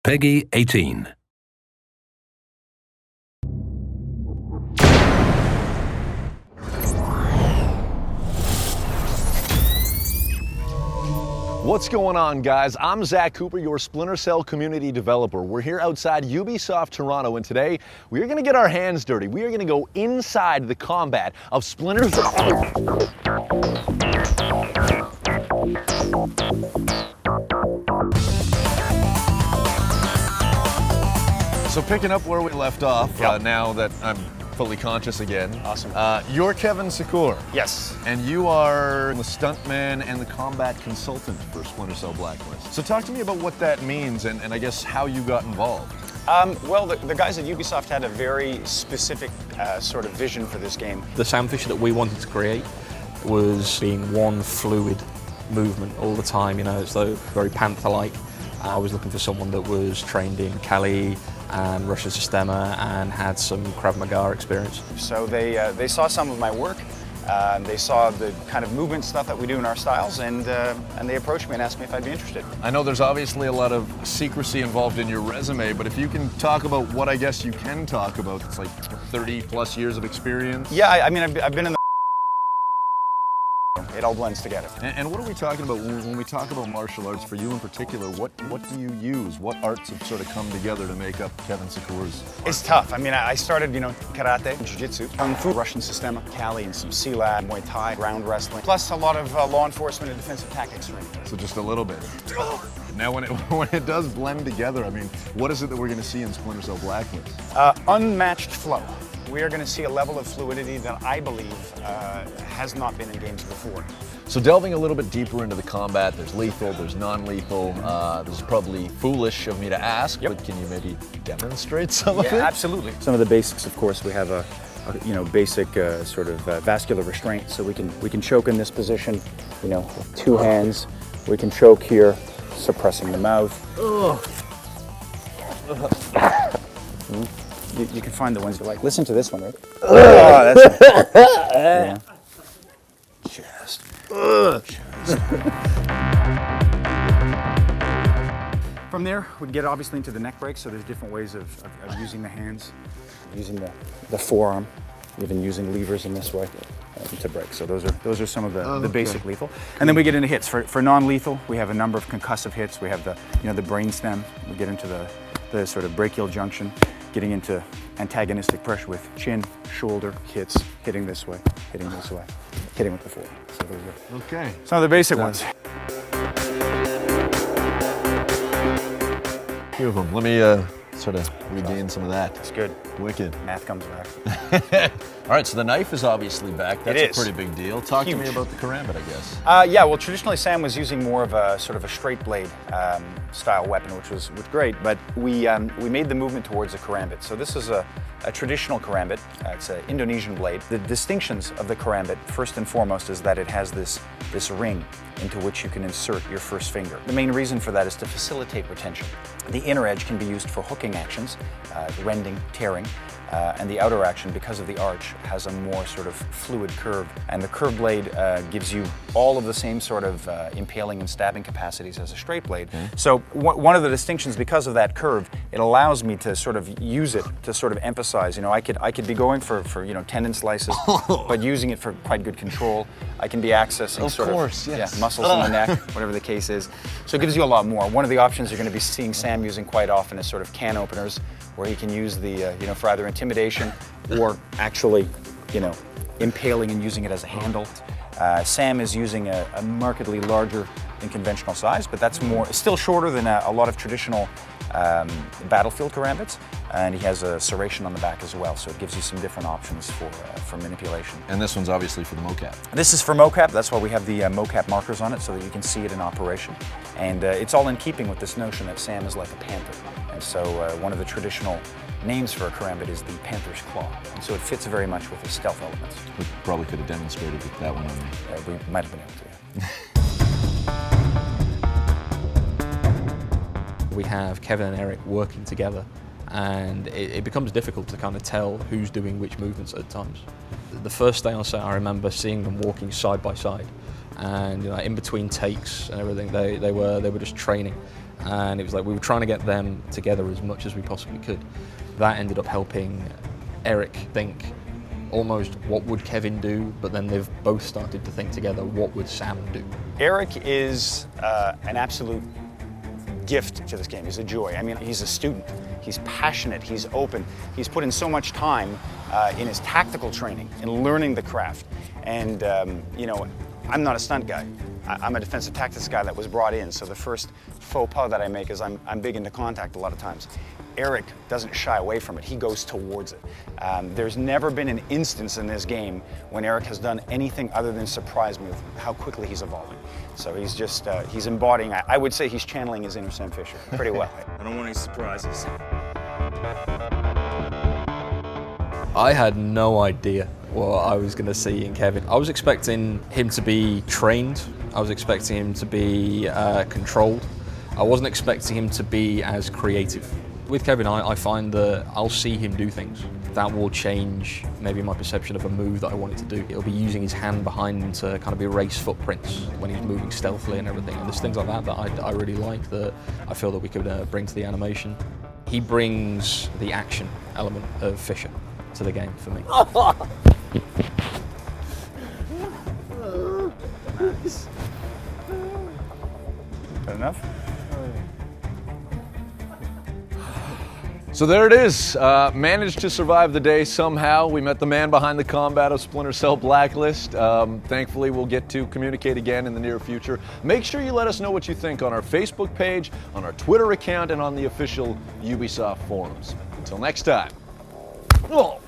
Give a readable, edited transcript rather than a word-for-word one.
Peggy 18. What's going on, guys? I'm Zack Cooper, your Splinter Cell community developer. We're here outside Ubisoft Toronto, and today we are going to get our hands dirty. We are going to go inside the combat of Splinter Cell. So picking up where we left off, now that I'm fully conscious again. Awesome. You're Kevin Secor. Yes. And you are the stuntman and the combat consultant for Splinter Cell Blacklist. So talk to me about what that means and I guess how you got involved. Well, the guys at Ubisoft had a very specific sort of vision for this game. The sound feature that we wanted to create was being one fluid movement all the time, you know, as though very Panther-like. I was looking for someone that was trained in Kali and Russian Sistema and had some Krav Maga experience. So they saw some of my work, they saw the kind of movement stuff that we do in our styles, and they approached me and asked me if I'd be interested. I know there's obviously a lot of secrecy involved in your resume, but if you can talk about what I guess you can talk about, it's like 30 plus years of experience. Yeah, I mean, I've been in the it all blends together. And what are we talking about when we talk about martial arts? For you in particular, what do you use? What arts have sort of come together to make up Kevin Secor's art? It's tough. I mean, I started, you know, karate, jiu-jitsu, kung fu, Russian Sistema, Kali, and some Silat, Muay Thai, ground wrestling, plus a lot of law enforcement and defensive tactics training. So just a little bit. Now, when it does blend together, I mean, what is it that we're going to see in Splinter Cell Blacklist? Unmatched flow. We are going to see a level of fluidity that I believe has not been in games before. So delving a little bit deeper into the combat, there's lethal, there's non-lethal. This is probably foolish of me to ask, but can you maybe demonstrate some of it? Absolutely. Some of the basics, of course, we have a basic sort of vascular restraint, so we can choke in this position, you know, with two hands. We can choke here, suppressing the mouth. You can find the ones you like. Listen to this one, right? That's yeah. Chest. From there, we get obviously into the neck break, so there's different ways of using the hands, using the forearm, even using levers in this way to break. So those are some of the basic lethal. And then we get into hits. For non-lethal, we have a number of concussive hits. We have the brain stem. We get into the sort of brachial junction, getting into antagonistic pressure with chin, shoulder hits, hitting this way, hitting this way, hitting with the forearm. So those are some of the basic ones. Few of them. Let me sort of regain some of that. That's good. Wicked. Math comes back. All right, so the knife is obviously back. That's It a is. pretty big deal. Talk to me about the karambit, I guess. Yeah, well, traditionally Sam was using more of a sort of a straight blade style weapon, which was great, but we made the movement towards a karambit. So this is a traditional karambit. It's an Indonesian blade. The distinctions of the karambit, first and foremost, is that it has this ring into which you can insert your first finger. The main reason for that is to facilitate retention. The inner edge can be used for hooking actions, rending, tearing, and the outer action, because of the arch, has a more sort of fluid curve. And the curved blade gives you all of the same sort of impaling and stabbing capacities as a straight blade. So one of the distinctions, because of that curve, it allows me to sort of use it to sort of emphasize, you know, I could be going for you know, tendon slices, but using it for quite good control. I can be accessing muscles in the neck, whatever the case is. So it gives you a lot more. One of the options you're going to be seeing Sam using quite often is sort of can openers, where he can use the, you know, for either intimidation or actually, you know, impaling and using it as a handle. Sam is using a markedly larger than conventional size, but that's still shorter than a lot of traditional battlefield karambits, and he has a serration on the back as well, so it gives you some different options for manipulation. And this one's obviously for the mocap. This is for mocap. That's why we have the mocap markers on it, so that you can see it in operation. And it's all in keeping with this notion that Sam is like a panther. And so one of the traditional names for a karambit is the panther's claw. And so it fits very much with the stealth elements. We probably could have demonstrated that one on me. We might have been able to, yeah. We have Kevin and Eric working together, and it becomes difficult to kind of tell who's doing which movements at times. The first day on set, I remember seeing them walking side by side, and you know, in between takes and everything, they were just training. and it was like we were trying to get them together as much as we possibly could. That ended up helping Eric think almost what would Kevin do, but then they've both started to think together what would Sam do. Eric is an absolute gift to this game. He's a joy. I mean, he's a student. He's passionate. He's open. He's put in so much time in his tactical training and learning the craft. And you know, I'm not a stunt guy. I'm a defensive tactics guy that was brought in. So the first faux pas that I make is I'm big into contact a lot of times. Eric doesn't shy away from it. He goes towards it. There's never been an instance in this game when Eric has done anything other than surprise me with how quickly he's evolving. So he's just, he's embodying, I would say he's channeling his inner Sam Fisher pretty well. I don't want any surprises. I had no idea what I was going to see in Kevin. I was expecting him to be trained. I was expecting him to be controlled. I wasn't expecting him to be as creative. With Kevin, I find that I'll see him do things. That will change maybe my perception of a move that I want it to do. It'll be using his hand behind him to kind of erase footprints when he's moving stealthily and everything. And there's things like that I really like that I feel that we could bring to the animation. He brings the action element of Fisher to the game for me. Nice. Good enough? So there it is. Managed to survive the day somehow. We met the man behind the combat of Splinter Cell Blacklist. Thankfully, we'll get to communicate again in the near future. Make sure you let us know what you think on our Facebook page, on our Twitter account, and on the official Ubisoft forums. Until next time. Oh.